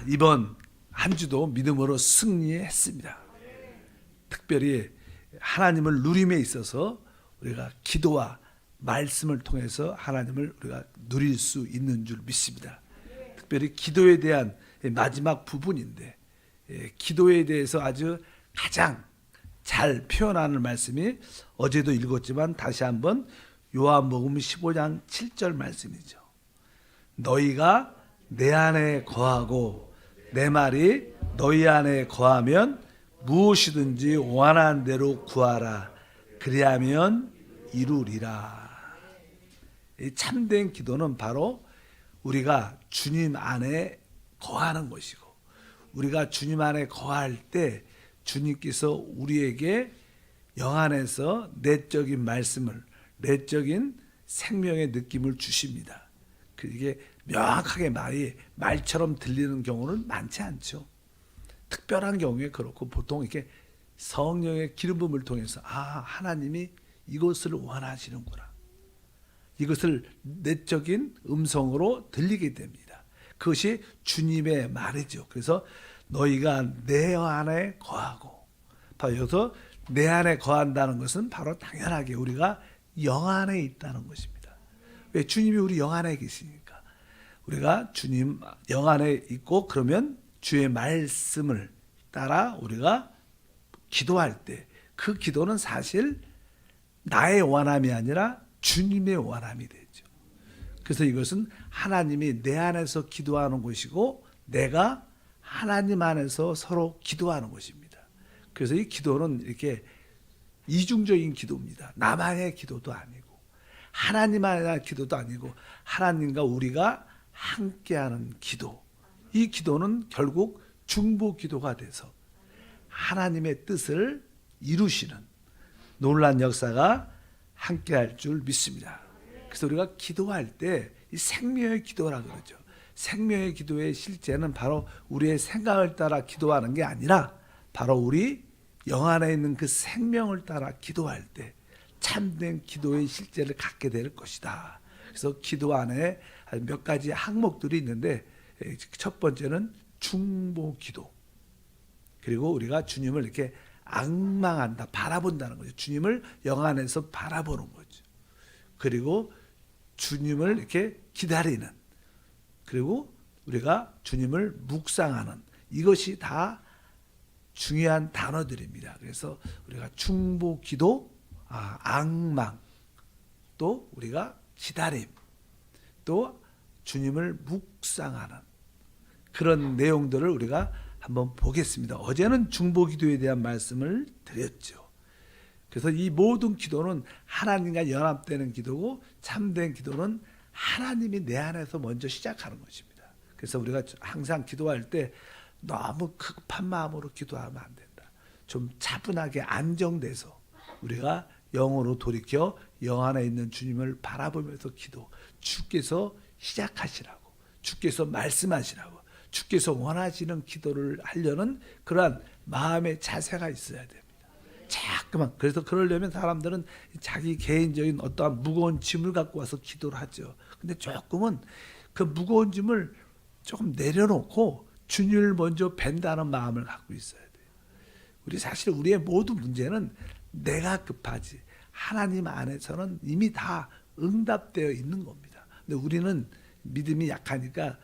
이번 한 주도 믿음으로 승리했습니다. 특별히 하나님을 누림에 있어서 우리가 기도와 말씀을 통해서 하나님을 우리가 누릴 수 있는 줄 믿습니다. 특별히 기도에 대한 마지막 부분인데, 기도에 대해서 아주 가장 잘 표현하는 말씀이 어제도 읽었지만 다시 한번 요한복음 15장 7절 말씀이죠. 너희가 내 안에 거하고 내 말이 너희 안에 거하면 무엇이든지 원하는 대로 구하라. 그리하면 이루리라. 이 참된 기도는 바로 우리가 주님 안에 거하는 것이고, 우리가 주님 안에 거할 때 주님께서 우리에게 영 안에서 내적인 말씀을, 내적인 생명의 느낌을 주십니다. 이게 명확하게 말처럼 들리는 경우는 많지 않죠. 특별한 경우에 그렇고, 보통 이렇게 성령의 기름 부음을 통해서 하나님이 이것을 원하시는구나, 이것을 내적인 음성으로 들리게 됩니다. 그것이 주님의 말이죠. 그래서 너희가 내 안에 거하고, 바로 여기서 내 안에 거한다는 것은 바로 당연하게 우리가 영 안에 있다는 것입니다. 왜? 주님이 우리 영 안에 계시니까. 우리가 주님 영 안에 있고, 그러면 주의 말씀을 따라 우리가 기도할 때 그 기도는 사실 나의 원함이 아니라 주님의 원함이 되죠. 그래서 이것은 하나님이 내 안에서 기도하는 것이고, 내가 하나님 안에서 서로 기도하는 것입니다. 그래서 이 기도는 이렇게 이중적인 기도입니다. 나만의 기도도 아니고 하나님만의 기도도 아니고 하나님과 우리가 함께하는 기도. 이 기도는 결국 중보 기도가 돼서 하나님의 뜻을 이루시는 놀라운 역사가 함께할 줄 믿습니다. 그래서 우리가 기도할 때 이 생명의 기도라 그러죠. 생명의 기도의 실제는 바로 우리의 생각을 따라 기도하는 게 아니라 바로 우리 영 안에 있는 그 생명을 따라 기도할 때 참된 기도의 실제를 갖게 될 것이다. 그래서 기도 안에 몇 가지 항목들이 있는데, 첫 번째는 중보 기도. 그리고 우리가 주님을 이렇게 앙망한다, 바라본다는 거죠. 주님을 영 안에서 바라보는 거죠. 그리고 주님을 이렇게 기다리는, 그리고 우리가 주님을 묵상하는, 이것이 다 중요한 단어들입니다. 그래서 우리가 중보 기도, 앙망, 또 우리가 기다림, 또 주님을 묵상하는 그런 내용들을 우리가 한번 보겠습니다. 어제는 중보 기도에 대한 말씀을 드렸죠. 그래서 이 모든 기도는 하나님과 연합되는 기도고, 참된 기도는 하나님이 내 안에서 먼저 시작하는 것입니다. 그래서 우리가 항상 기도할 때 너무 급한 마음으로 기도하면 안 된다. 좀 차분하게 안정돼서 우리가 영으로 돌이켜 영 안에 있는 주님을 바라보면서 기도, 주께서 시작하시라고, 주께서 말씀하시라고, 주께서 원하시는 기도를 하려는 그러한 마음의 자세가 있어야 됩니다. 자꾸만. 그래서 그러려면 사람들은 자기 개인적인 어떠한 무거운 짐을 갖고 와서 기도를 하죠. 근데 조금은 그 무거운 짐을 조금 내려놓고 주님을 먼저 뵌다는 마음을 갖고 있어야 돼요. 우리 사실 우리의 모든 문제는 내가 급하지 하나님 안에서는 이미 다 응답되어 있는 겁니다. 근데 우리는 믿음이 약하니까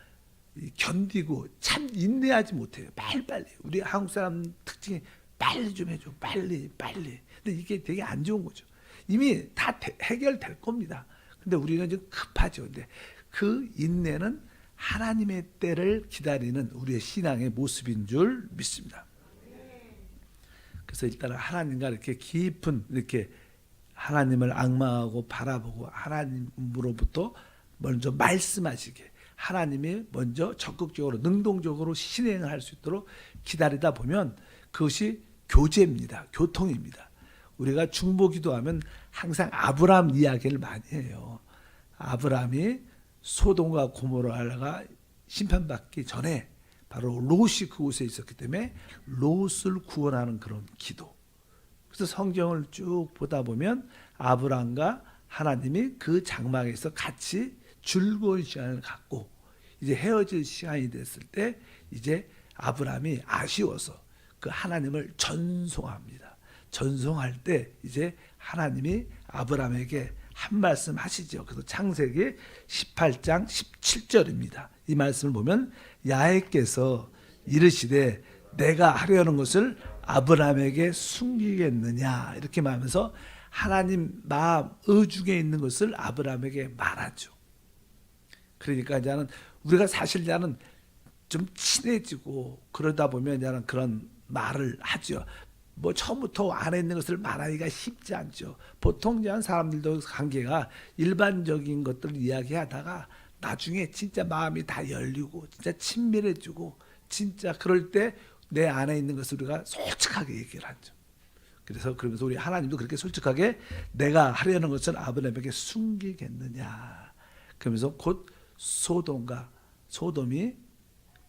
견디고 참 인내하지 못해요. 빨리빨리. 우리 한국 사람 특징이 빨리 좀 해줘. 빨리. 근데 이게 되게 안 좋은 거죠. 이미 다 해결될 겁니다. 근데 우리는 좀 급하죠. 근데 그 인내는 하나님의 때를 기다리는 우리의 신앙의 모습인 줄 믿습니다. 그래서 일단 하나님과 이렇게 깊은, 이렇게 하나님을 앙망하고 바라보고 하나님으로부터 먼저 말씀하시게, 하나님이 먼저 적극적으로 능동적으로 실행을 할 수 있도록 기다리다 보면 그것이 교제입니다. 교통입니다. 우리가 중보 기도하면 항상 아브라함 이야기를 많이 해요. 아브라함이 소돔과 고모라가 심판받기 전에 바로 롯이 그곳에 있었기 때문에 롯을 구원하는 그런 기도. 그래서 성경을 쭉 보다 보면 아브라함과 하나님이 그 장막에서 같이 즐거운 시간을 갖고 이제 헤어질 시간이 됐을 때 이제 아브라함이 아쉬워서 그 하나님을 전송합니다. 전송할 때 이제 하나님이 아브라함에게 한 말씀 하시죠. 그래서 창세기 18장 17절입니다. 이 말씀을 보면 야훼께서 이르시되 내가 하려는 것을 아브라함에게 숨기겠느냐 이렇게 말하면서 하나님 마음 의중에 있는 것을 아브라함에게 말하죠. 그러니까 이제는 우리가 사실 이제는 좀 친해지고 그러다 보면 이제는 그런 말을 하죠. 뭐 처음부터 안에 있는 것을 말하기가 쉽지 않죠. 보통 이제 사람들도 관계가 일반적인 것들을 이야기하다가 나중에 진짜 마음이 다 열리고 진짜 친밀해지고 진짜 그럴 때 내 안에 있는 것을 우리가 솔직하게 얘기를 하죠. 그래서 그러면서 우리 하나님도 그렇게 솔직하게 내가 하려는 것은 아브라함에게 숨기겠느냐. 그러면서 곧 소돔이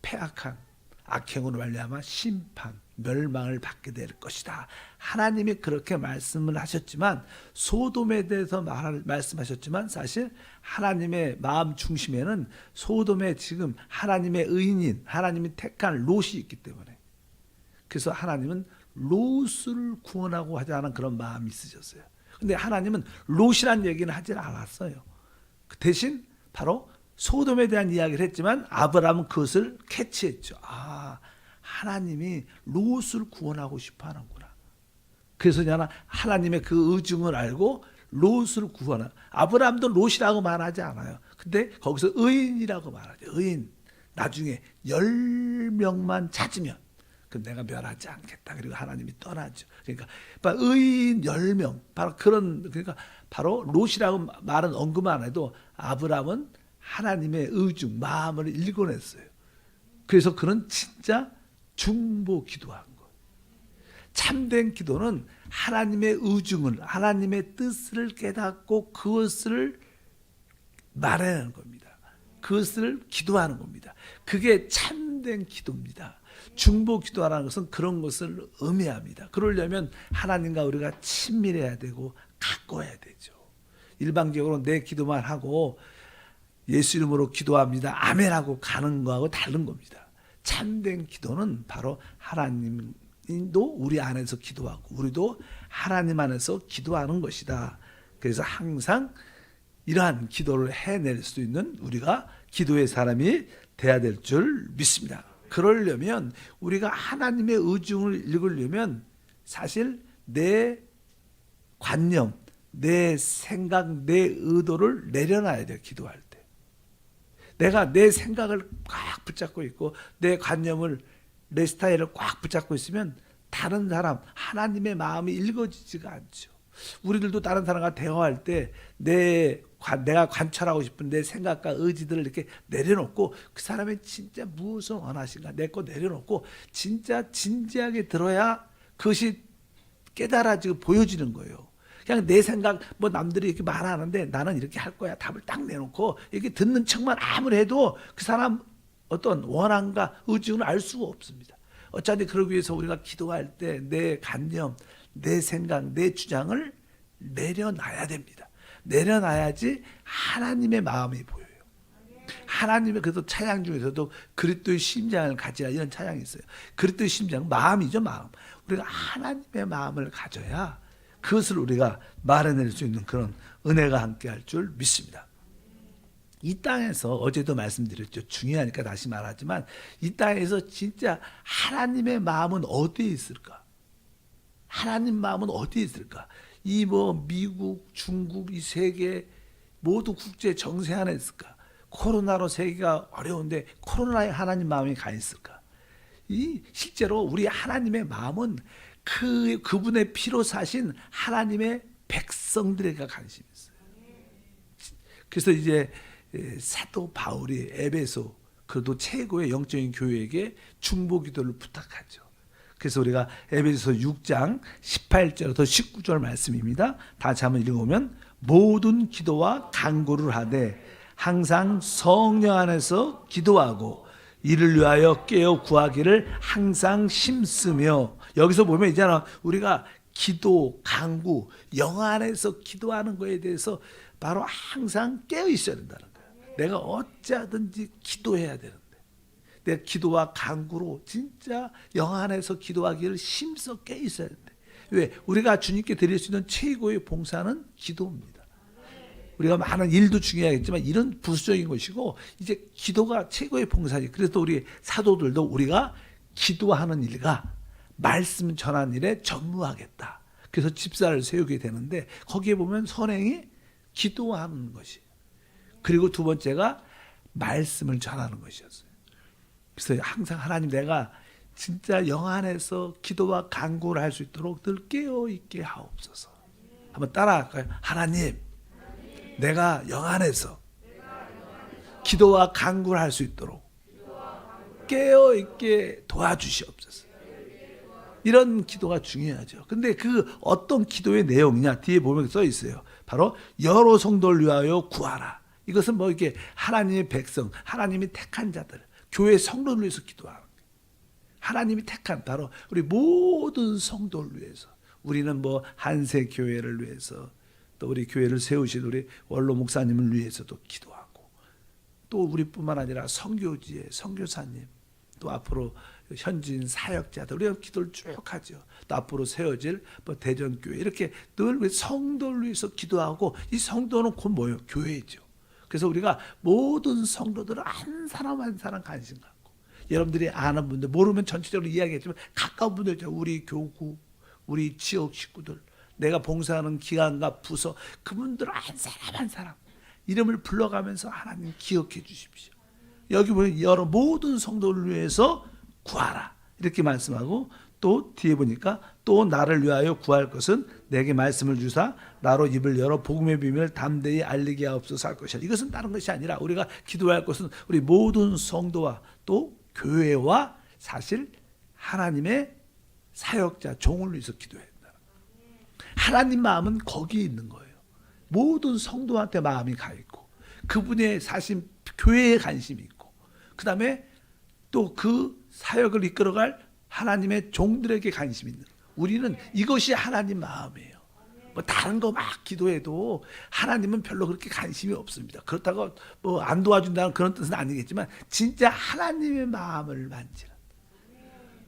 패악한 악행으로 말미암아 심판, 멸망을 받게 될 것이다. 하나님이 그렇게 말씀을 하셨지만 소돔에 대해서 말씀하셨지만 사실 하나님의 마음 중심에는 소돔에 지금 하나님의 의인인 하나님이 택한 롯이 있기 때문에 그래서 하나님은 롯을 구원하고 하지 않은 그런 마음이 있으셨어요. 근데 하나님은 롯이란 얘기는 하지 않았어요. 그 대신 바로 소돔에 대한 이야기를 했지만 아브라함은 그것을 캐치했죠. 아, 하나님이 롯을 구원하고 싶어 하는구나. 그래서 하나님의 그 의중을 알고 롯을 구원하. 아브라함도 롯이라고 말하지 않아요. 근데 거기서 의인이라고 말하죠. 의인. 나중에 10명만 찾으면 그 내가 멸하지 않겠다. 그리고 하나님이 떠나죠. 그러니까 의인 10명. 바로 그러니까 바로 롯이라고 말은 언급 안 해도 아브라함은 하나님의 의중, 마음을 읽어냈어요. 그래서 그는 진짜 중보 기도한 거예요. 참된 기도는 하나님의 의중을, 하나님의 뜻을 깨닫고 그것을 말하는 겁니다. 그것을 기도하는 겁니다. 그게 참된 기도입니다. 중보 기도하라는 것은 그런 것을 의미합니다. 그러려면 하나님과 우리가 친밀해야 되고 가까워야 되죠. 일방적으로 내 기도만 하고 예수 이름으로 기도합니다. 아멘하고 가는 거하고 다른 겁니다. 참된 기도는 바로 하나님도 우리 안에서 기도하고 우리도 하나님 안에서 기도하는 것이다. 그래서 항상 이러한 기도를 해낼 수 있는 우리가 기도의 사람이 돼야 될 줄 믿습니다. 그러려면 우리가 하나님의 의중을 읽으려면 사실 내 관념, 내 생각, 내 의도를 내려놔야 돼요. 기도할 때. 내가 내 생각을 꽉 붙잡고 있고 내 관념을 내 스타일을 꽉 붙잡고 있으면 다른 사람, 하나님의 마음이 읽어지지가 않죠. 우리들도 다른 사람과 대화할 때 내가 관찰하고 싶은 내 생각과 의지들을 이렇게 내려놓고 그 사람이 진짜 무엇을 원하신가 내 거 내려놓고 진짜 진지하게 들어야 그것이 깨달아지고 보여지는 거예요. 그냥 내 생각 뭐 남들이 이렇게 말하는데 나는 이렇게 할 거야 답을 딱 내놓고 이렇게 듣는 척만 아무리 해도 그 사람 어떤 원함과 의중을 알 수가 없습니다. 어차피 그러기 위해서 우리가 기도할 때 내 관념, 내 생각, 내 주장을 내려놔야 됩니다. 내려놔야지 하나님의 마음이 보여요. 하나님의 그래도 찬양 중에서도 그리스도의 심장을 가지라 이런 찬양이 있어요. 그리스도의 심장, 마음이죠, 마음. 우리가 하나님의 마음을 가져야 그것을 우리가 말해낼 수 있는 그런 은혜가 함께할 줄 믿습니다. 이 땅에서 어제도 말씀드렸죠. 중요하니까 다시 말하지만 이 땅에서 진짜 하나님의 마음은 어디에 있을까? 하나님 마음은 어디에 있을까? 이 뭐 미국, 중국, 이 세계 모두 국제 정세 안에 있을까? 코로나로 세계가 어려운데 코로나에 하나님 마음이 가 있을까? 이 실제로 우리 하나님의 마음은 그분의 피로 사신 하나님의 백성들에게 관심이 있어요. 그래서 이제 사도 바울이 에베소 그래도 최고의 영적인 교회에게 중보 기도를 부탁하죠. 그래서 우리가 에베소 6장 18절부터 19절 말씀입니다. 다시 한번 읽어보면 모든 기도와 간구를 하되 항상 성령 안에서 기도하고 이를 위하여 깨어 구하기를 항상 심쓰며 여기서 보면 있잖아 우리가 기도, 간구, 영 안에서 기도하는 거에 대해서 바로 항상 깨어 있어야 된다는 거예요. 내가 어찌하든지 기도해야 되는데 내 기도와 간구로 진짜 영 안에서 기도하기를 힘써 깨 있어야 되는데 왜? 우리가 주님께 드릴 수 있는 최고의 봉사는 기도입니다. 우리가 많은 일도 중요하겠지만 일은 부수적인 것이고 이제 기도가 최고의 봉사지. 그래서 우리 사도들도 우리가 기도하는 일과 말씀 전하는 일에 전무하겠다. 그래서 집사를 세우게 되는데 거기에 보면 선행이 기도하는 것이에요. 그리고 두 번째가 말씀을 전하는 것이었어요. 그래서 항상 하나님 내가 진짜 영 안에서 기도와 간구를 할 수 있도록 늘 깨어있게 하옵소서. 한번 따라할까요? 하나님 내가 영 안에서 기도와 간구를 할 수 있도록 깨어있게 도와주시옵소서. 이런 기도가 중요하죠. 근데 그 어떤 기도의 내용이냐 뒤에 보면 써 있어요. 바로 여러 성도를 위하여 구하라. 이것은 뭐 이렇게 하나님의 백성, 하나님이 택한 자들, 교회 성도를 위해서 기도하는 거예요. 하나님이 택한 바로 우리 모든 성도를 위해서. 우리는 뭐 한세 교회를 위해서 또 우리 교회를 세우신 우리 원로 목사님을 위해서도 기도하고 또 우리뿐만 아니라 선교지에 선교사님 또 앞으로 현지인 사역자들 우리가 기도를 쭉 하죠. 또 앞으로 세워질 뭐 대전교회 이렇게 늘 우리 성도를 위해서 기도하고 이 성도는 곧 뭐예요? 교회죠. 그래서 우리가 모든 성도들을 한 사람 한 사람 관심 갖고 여러분들이 아는 분들 모르면 전체적으로 이야기했지만 가까운 분들 있죠. 우리 교구 우리 지역 식구들 내가 봉사하는 기관과 부서 그분들 한 사람 한 사람 이름을 불러가면서 하나님 기억해 주십시오. 여기 보면 여러 모든 성도를 위해서 구하라 이렇게 말씀하고 또 뒤에 보니까 또 나를 위하여 구할 것은 내게 말씀을 주사 나로 입을 열어 복음의 비밀을 담대히 알리게 하옵소서 할 것이야. 이것은 다른 것이 아니라 우리가 기도할 것은 우리 모든 성도와 또 교회와 사실 하나님의 사역자 종을 위해서 기도해야 된다. 하나님 마음은 거기에 있는 거예요. 모든 성도한테 마음이 가 있고 그분의 사실 교회에 관심이 있고 그 다음에 또 그 사역을 이끌어갈 하나님의 종들에게 관심이 있는 우리는 이것이 하나님 마음이에요. 뭐 다른 거 막 기도해도 하나님은 별로 그렇게 관심이 없습니다. 그렇다고 뭐 안 도와준다는 그런 뜻은 아니겠지만 진짜 하나님의 마음을 만지는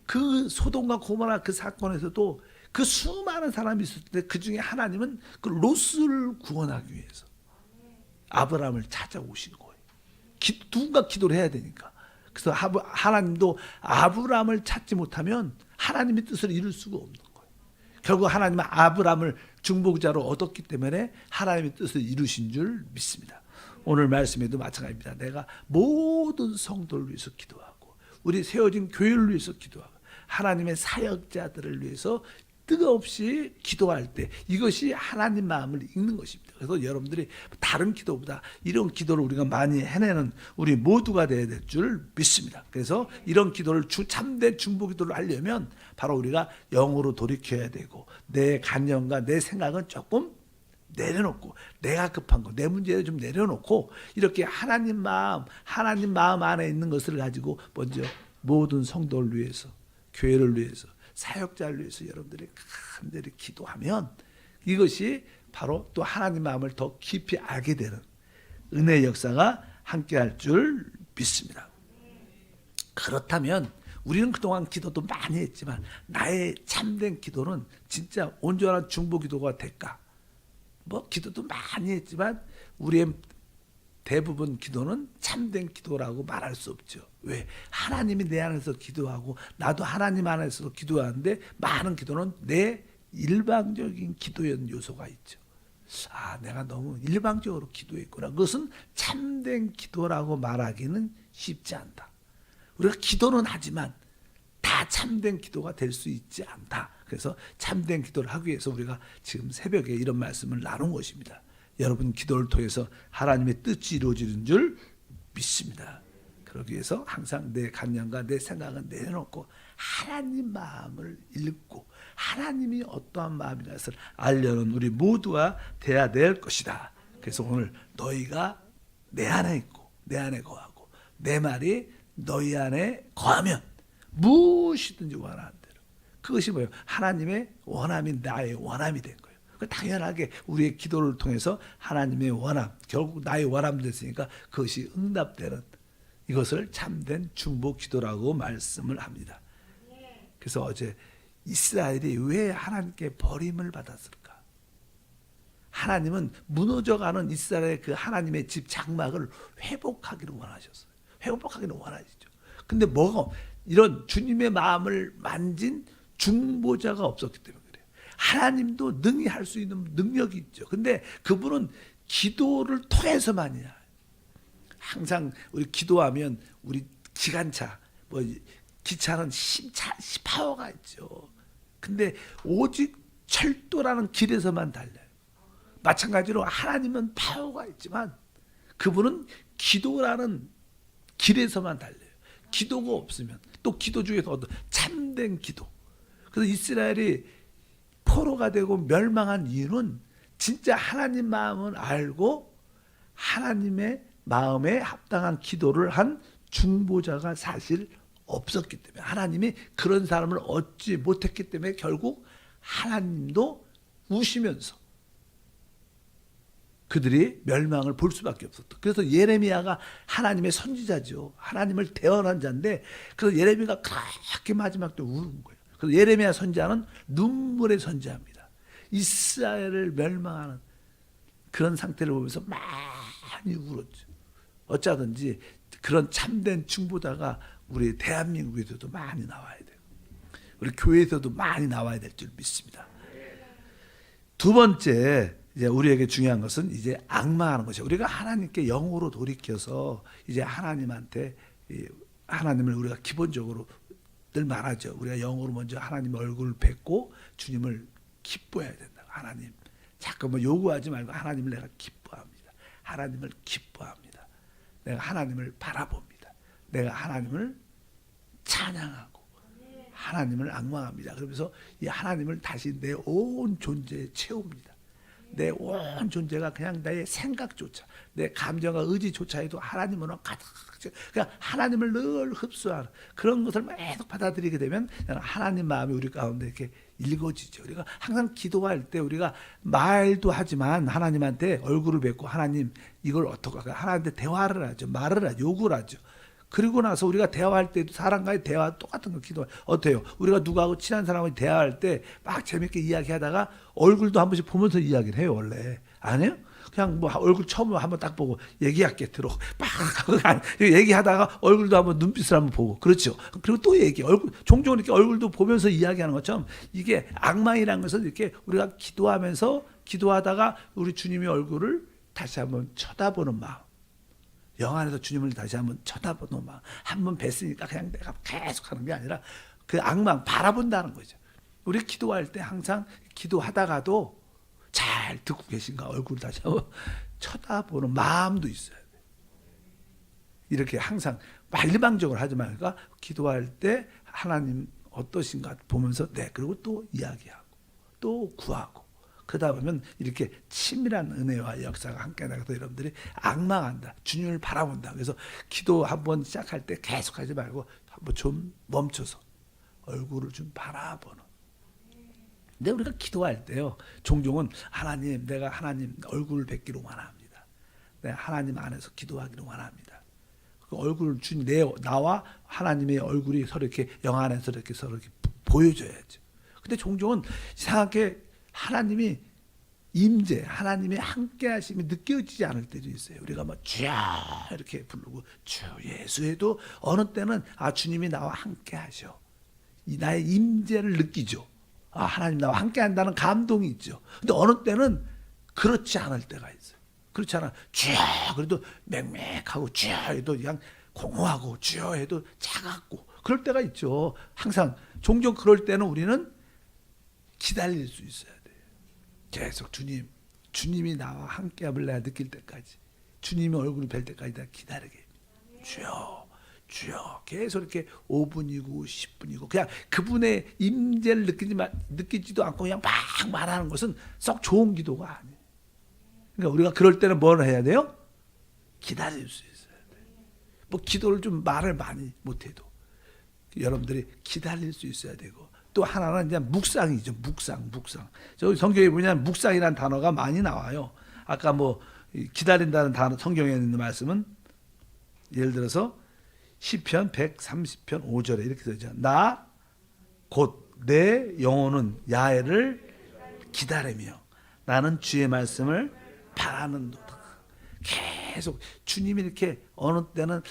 그 소돔과 고모라 그 사건에서도 그 수많은 사람이 있을 때 그 중에 하나님은 그 롯을 구원하기 위해서 아브라함을 찾아오신 거예요. 누군가 기도를 해야 되니까. 그래서 하나님도 아브라함을 찾지 못하면 하나님의 뜻을 이룰 수가 없는 거예요. 결국 하나님은 아브라함을 중보자로 얻었기 때문에 하나님의 뜻을 이루신 줄 믿습니다. 오늘 말씀에도 마찬가지입니다. 내가 모든 성도를 위해서 기도하고 우리 세워진 교회를 위해서 기도하고 하나님의 사역자들을 위해서 뜨거없이 기도할 때 이것이 하나님 마음을 읽는 것입니다. 그래서 여러분들이 다른 기도보다 이런 기도를 우리가 많이 해내는 우리 모두가 되어야 될 줄 믿습니다. 그래서 이런 기도를 참된 중보 기도를 하려면 바로 우리가 영으로 돌이켜야 되고 내 간념과 내 생각은 조금 내려놓고 내가 급한 거, 내 문제를 좀 내려놓고 이렇게 하나님 마음 안에 있는 것을 가지고 먼저 모든 성도를 위해서 교회를 위해서 사역자를 위해서 여러분들이 간절히 기도하면 이것이 바로 또 하나님 마음을 더 깊이 알게 되는 은혜의 역사가 함께할 줄 믿습니다. 그렇다면 우리는 그동안 기도도 많이 했지만 나의 참된 기도는 진짜 온전한 중보 기도가 될까? 뭐 기도도 많이 했지만 우리의 대부분 기도는 참된 기도라고 말할 수 없죠. 왜? 하나님이 내 안에서 기도하고 나도 하나님 안에서 기도하는데 많은 기도는 내 일방적인 기도의 요소가 있죠. 아, 내가 너무 일방적으로 기도했구나. 그것은 참된 기도라고 말하기는 쉽지 않다. 우리가 기도는 하지만 다 참된 기도가 될 수 있지 않다. 그래서 참된 기도를 하기 위해서 우리가 지금 새벽에 이런 말씀을 나눈 것입니다. 여러분 기도를 통해서 하나님의 뜻이 이루어지는 줄 믿습니다. 그러기 위해서 항상 내 간념과 내 생각은 내려놓고 하나님 마음을 읽고 하나님이 어떠한 마음이냐 것을 알려는 우리 모두가 돼야 될 것이다. 그래서 오늘 너희가 내 안에 있고 내 안에 거하고 내 말이 너희 안에 거하면 무엇이든지 원하는 대로. 그것이 뭐예요? 하나님의 원함이 나의 원함이 된 거예요. 당연하게 우리의 기도를 통해서 하나님의 원함, 결국 나의 원함 됐으니까 그것이 응답되는 이것을 참된 중보 기도라고 말씀을 합니다. 그래서 어제 이스라엘이 왜 하나님께 버림을 받았을까? 하나님은 무너져가는 이스라엘의 그 하나님의 집 장막을 회복하기를 원하셨어요. 회복하기를 원하시죠. 근데 뭐가 이런 주님의 마음을 만진 중보자가 없었기 때문에 그래요. 하나님도 능히 할 수 있는 능력이 있죠. 근데 그분은 기도를 통해서만이야. 항상 우리 기도하면 우리 기관차, 뭐 기차는 파워가 있죠. 근데 오직 철도라는 길에서만 달려요. 마찬가지로 하나님은 파워가 있지만 그분은 기도라는 길에서만 달려요. 기도가 없으면 또 기도 중에서 참된 기도. 그래서 이스라엘이 포로가 되고 멸망한 이유는 진짜 하나님 마음을 알고 하나님의 마음에 합당한 기도를 한 중보자가 사실 없었기 때문에 하나님이 그런 사람을 얻지 못했기 때문에 결국 하나님도 우시면서 그들이 멸망을 볼 수밖에 없었다. 그래서 예레미야가 하나님의 선지자죠. 하나님을 대언한 자인데 그래서 예레미야가 그렇게 마지막 때 우는 거예요. 그래서 예레미야 선지자는 눈물의 선지자입니다. 이스라엘을 멸망하는 그런 상태를 보면서 많이 울었죠. 어쩌든지 그런 참된 중보자가 우리 대한민국에서도 많이 나와야 돼요. 우리 교회에서도 많이 나와야 될 줄 믿습니다. 두 번째 이제 우리에게 중요한 것은 이제 앙망하는 것이에요. 우리가 하나님께 영으로 돌이켜서 이제 하나님한테 하나님을 우리가 기본적으로 늘 말하죠. 우리가 영으로 먼저 하나님 얼굴을 뵙고 주님을 기뻐해야 된다. 하나님 잠깐만 요구하지 말고 하나님을 내가 기뻐합니다. 하나님을 기뻐합니다. 내가 하나님을 바라봅니다. 내가 하나님을 찬양하고 하나님을 앙망합니다. 그러면서 이 하나님을 다시 내 온 존재에 채웁니다. 내 온 존재가 그냥 나의 생각조차 내 감정과 의지조차에도 하나님으로 가득 그냥 하나님을 늘 흡수하는 그런 것을 계속 받아들이게 되면 하나님 마음이 우리 가운데 이렇게 읽어지죠. 우리가 항상 기도할 때 우리가 말도 하지만 하나님한테 얼굴을 뵙고 하나님 이걸 어떻게 할까? 하나님한테 대화를 하죠. 말을 하죠. 요구를 하죠. 그리고 나서 우리가 대화할 때도 사람과의 대화 똑같은 거 기도해요. 어때요? 우리가 누구하고 친한 사람과 대화할 때 막 재밌게 이야기하다가 얼굴도 한 번씩 보면서 이야기를 해요. 원래 안 해요? 그냥 뭐 얼굴 처음으로 한번 딱 보고 얘기할게 들어 막 얘기하다가 얼굴도 한번 눈빛을 한번 보고 그렇죠. 그리고 또 얼굴 종종 이렇게 얼굴도 보면서 이야기하는 것처럼 이게 앙망이라는 것은 이렇게 우리가 기도하다가 우리 주님의 얼굴을 다시 한번 쳐다보는 마음. 영 안에서 주님을 다시 한번 쳐다보는 마음. 한번 뵀으니까 그냥 내가 계속 하는 게 아니라 그 앙망 바라본다는 거죠. 우리 기도할 때 항상 기도하다가도 잘 듣고 계신가 얼굴을 다시 한번 쳐다보는 마음도 있어야 돼. 이렇게 항상 일방적으로 하지 말고 기도할 때 하나님 어떠신가 보면서 그리고 또 이야기하고 또 구하고 그러다 보면 이렇게 치밀한 은혜와 역사가 함께 나가서 여러분들이 앙망한다. 주님을 바라본다. 그래서 기도 한번 시작할 때 계속 하지 말고 한번 좀 멈춰서 얼굴을 좀 바라보는. 근데 우리가 기도할 때요. 종종은 하나님 내가 하나님 얼굴을 뵙기를 원합니다. 내가 하나님 안에서 기도하기를 원합니다. 그 얼굴을 주님 나와 하나님의 얼굴이 서로 이렇게 영 안에서 이렇게 서로 이렇게 보여줘야죠. 근데 종종은 이상하게 하나님이 임재, 하나님의 함께하심이 느껴지지 않을 때도 있어요. 우리가 뭐 주여 이렇게 부르고 주 예수에도 어느 때는 주님이 나와 함께하셔. 이 나의 임재를 느끼죠. 하나님 나와 함께한다는 감동이 있죠. 근데 어느 때는 그렇지 않을 때가 있어요. 그렇지 않아. 주여 그래도 맹맹하고 주여 해도 그냥 공허하고 주여 해도 차갑고 그럴 때가 있죠. 항상 종종 그럴 때는 우리는 기다릴 수 있어야 돼요. 계속 주님이 나와 함께함을 내가 느낄 때까지 주님의 얼굴을 뵐 때까지 내가 기다리게 주여 계속 이렇게 5분이고 10분이고 그냥 그분의 임재를 느끼지도 않고 그냥 막 말하는 것은 썩 좋은 기도가 아니에요. 그러니까 우리가 그럴 때는 뭘 해야 돼요? 기다릴 수 있어야 돼요. 뭐 기도를 좀 말을 많이 못해도 여러분들이 기다릴 수 있어야 되고 또 하나는 이제 묵상이죠. 묵상. 저 성경에 보면 묵상이라는 단어가 많이 나와요. 아까 뭐 기다린다는 단어 성경에 있는 말씀은 예를 들어서 시편 130편 5절에 이렇게 되죠. 나 곧 내 영혼은 야훼를 기다리며 나는 주의 말씀을 바라는도다. 계속 주님이 이렇게 어느 때는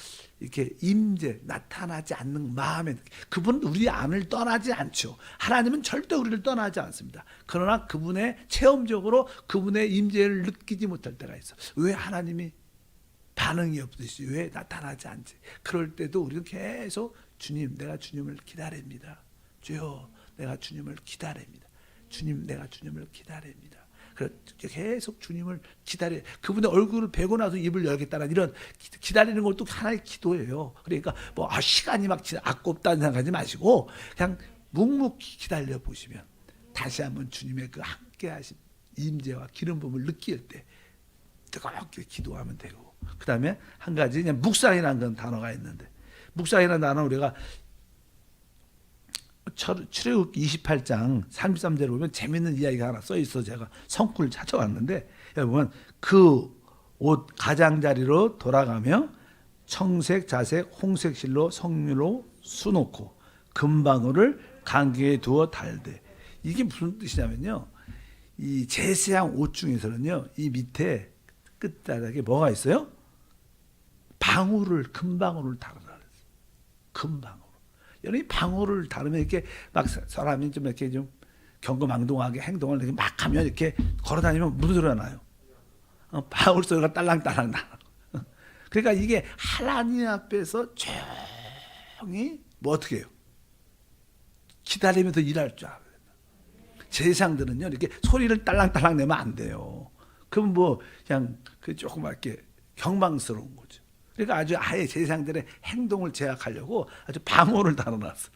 이렇게 임재 나타나지 않는 마음에 그분은 우리 안을 떠나지 않죠. 하나님은 절대 우리를 떠나지 않습니다. 그러나 그분의 체험적으로 그분의 임재를 느끼지 못할 때가 있어. 왜 하나님이 반응이 없듯이 왜 나타나지 않지? 그럴 때도 우리는 계속 주님, 내가 주님을 기다립니다. 주여, 내가 주님을 기다립니다. 주님, 내가 주님을 기다립니다. 계속 주님을 기다려. 그분의 얼굴을 뵈고 나서 입을 열겠다는 이런 기다리는 것도 하나의 기도예요. 그러니까 뭐 시간이 막 아깝다는 생각하지 마시고 그냥 묵묵히 기다려 보시면 다시 한번 주님의 그 함께하신 임재와 기름 부음을 느낄 때 뜨겁게 기도하면 되고. 그 다음에 한 가지 그냥 묵상이라는 단어가 있는데 묵상이라는 단어 우리가 출애굽기 28장 33절에 보면 재밌는 이야기가 하나 써 있어. 제가 성구를 찾아왔는데 여기 보면 그 옷 가장자리로 돌아가며 청색, 자색, 홍색 실로 성류로 수놓고 금방울을 간기에 두어 달되. 이게 무슨 뜻이냐면요, 이 제사장 옷 중에서는요 이 밑에 끝자락에 뭐가 있어요? 금방울을 달아라 그랬어요. 금방울. 여러분이 방울을 다루면 이렇게 막 사람이 좀 이렇게 좀 경거망동하게 행동을 이렇게 막 하면 이렇게 걸어다니면 무슨 소리가 나요? 방울 소리가 딸랑딸랑 나. 그러니까 이게 하나님 앞에서 조용히 뭐 어떻게 해요? 기다리면서 일할 줄 알아요. 제사장들은요 이렇게 소리를 딸랑딸랑 내면 안 돼요. 그럼 뭐 그냥 그 조그맣게 경망스러운 거죠. 그러니까 아예 제사장들의 행동을 제약하려고 아주 방울을 달아놨어.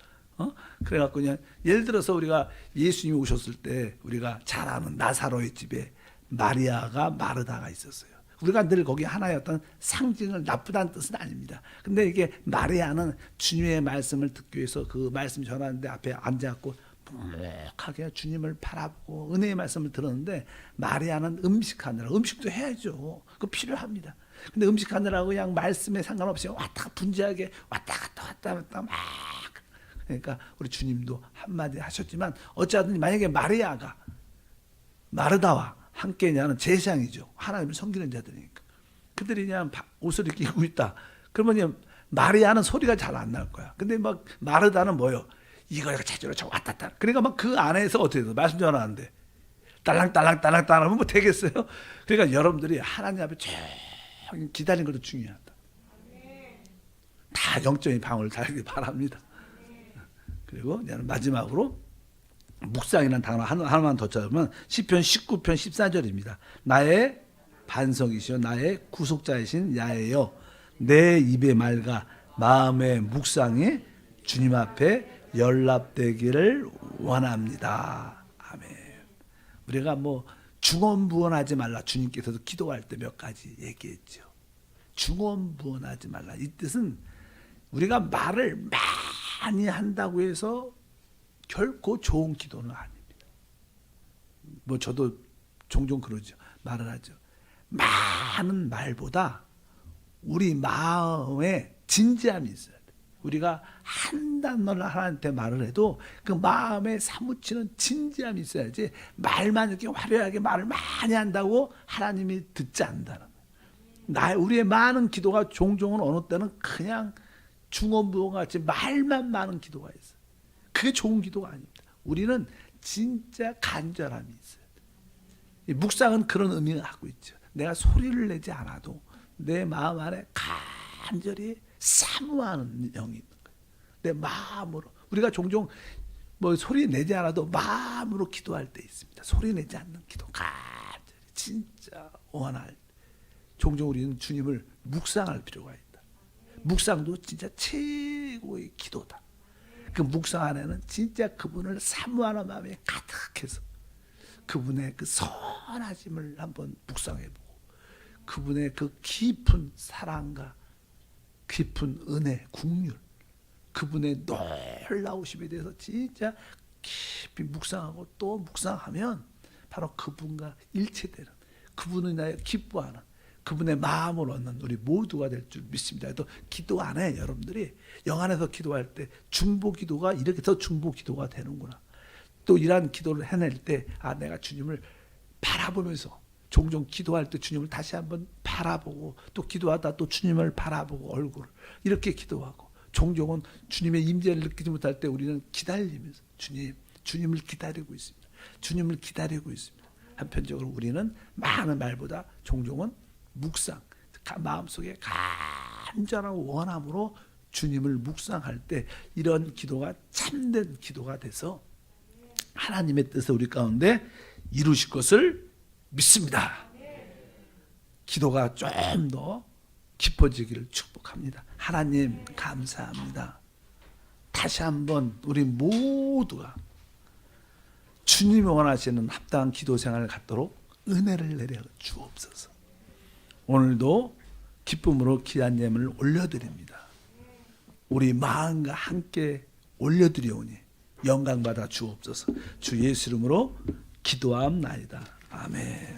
그래갖고 그냥 예를 들어서 우리가 예수님이 오셨을 때 우리가 잘 아는 나사로의 집에 마리아가 마르다가 있었어요. 우리가 늘 거기 하나의 어떤 상징을 나쁘다는 뜻은 아닙니다. 근데 이게 마리아는 주님의 말씀을 듣기 위해서 그 말씀 전하는데 앞에 앉아갖고 묵묵하게 주님을 바라보고 은혜의 말씀을 들었는데 마리아는 음식하느라 음식도 해야죠. 그거 필요합니다. 근데 음식하느라고 그냥 말씀에 상관없이 왔다 분주하게 왔다 갔다 막 그러니까 우리 주님도 한마디 하셨지만 어찌하든 만약에 마리아가 마르다와 함께 있냐는 제사장이죠. 하나님을 섬기는 자들이니까 그들이 그냥 옷을 이렇게 입고 있다. 그러면 마리아는 소리가 잘 안 날 거야. 근데 막 마르다는 뭐요? 이거 찾으러 저 왔다 갔다. 그러니까 막 그 안에서 어떻게 돼요? 말씀 전하는데 딸랑딸랑 하면 뭐 되겠어요? 그러니까 여러분들이 하나님 앞에 기다리는 것도 중요하다. 다 영적인 방울을 달기 바랍니다. 그리고 마지막으로 묵상이라는 단어 하나만 더 찾으면 시편 19편 14절입니다. 나의 반석이시여 나의 구속자이신 야훼여 내 입의 말과 마음의 묵상이 주님 앞에 연락되기를 원합니다. 아멘. 우리가 뭐 중언부언하지 말라 주님께서도 기도할 때 몇 가지 얘기했죠. 중언부언하지 말라. 이 뜻은 우리가 말을 많이 한다고 해서 결코 좋은 기도는 아닙니다. 뭐 저도 종종 그러죠. 말을 하죠. 많은 말보다 우리 마음에 진지함이 있어야 돼. 우리가 한 단어를 하나님한테 말을 해도 그 마음에 사무치는 진지함이 있어야지 말만 이렇게 화려하게 말을 많이 한다고 하나님이 듣지 않는다는 거예요. 우리의 많은 기도가 종종은 어느 때는 그냥 중언부언같이 말만 많은 기도가 있어요. 그게 좋은 기도가 아닙니다. 우리는 진짜 간절함이 있어요. 이 묵상은 그런 의미를 갖고 있죠. 내가 소리를 내지 않아도 내 마음 안에 간절히 사모하는 영이 있는 거예요. 내 마음으로. 우리가 종종 뭐 소리 내지 않아도 마음으로 기도할 때 있습니다. 소리 내지 않는 기도. 간절히 진짜 원할 때. 종종 우리는 주님을 묵상할 필요가 있다. 묵상도 진짜 최고의 기도다. 그 묵상 안에는 진짜 그분을 사모하는 마음이 가득해서 그분의 그 선하심을 한번 묵상해보고 그분의 그 깊은 사랑과 깊은 은혜, 국률, 그분의 놀라우심에 대해서 진짜 깊이 묵상하고 또 묵상하면 바로 그분과 일체되는, 그분을 인하여 기뻐하는, 그분의 마음을 얻는 우리 모두가 될 줄 믿습니다. 또 기도 안에 여러분들이 영 안에서 기도할 때 중보 기도가 이렇게 더 중보 기도가 되는구나. 또 이러한 기도를 해낼 때 내가 주님을 바라보면서 종종 기도할 때 주님을 다시 한번 바라보고 또 기도하다 또 주님을 바라보고 얼굴을 이렇게 기도하고, 종종은 주님의 임재를 느끼지 못할 때 우리는 기다리면서 주님을 기다리고 있습니다. 주님을 기다리고 있습니다. 한편적으로 우리는 많은 말보다 종종은 묵상, 마음속에 간절한 원함으로 주님을 묵상할 때 이런 기도가 참된 기도가 돼서 하나님의 뜻을 우리 가운데 이루실 것을 믿습니다. 기도가 좀 더 깊어지기를 축복합니다. 하나님 감사합니다. 다시 한번 우리 모두가 주님이 원하시는 합당한 기도 생활을 갖도록 은혜를 내려 주옵소서. 오늘도 기쁨으로 귀한 예물을 올려드립니다. 우리 마음과 함께 올려드리오니 영광받아 주옵소서. 주 예수 이름으로 기도함나이다. 아멘.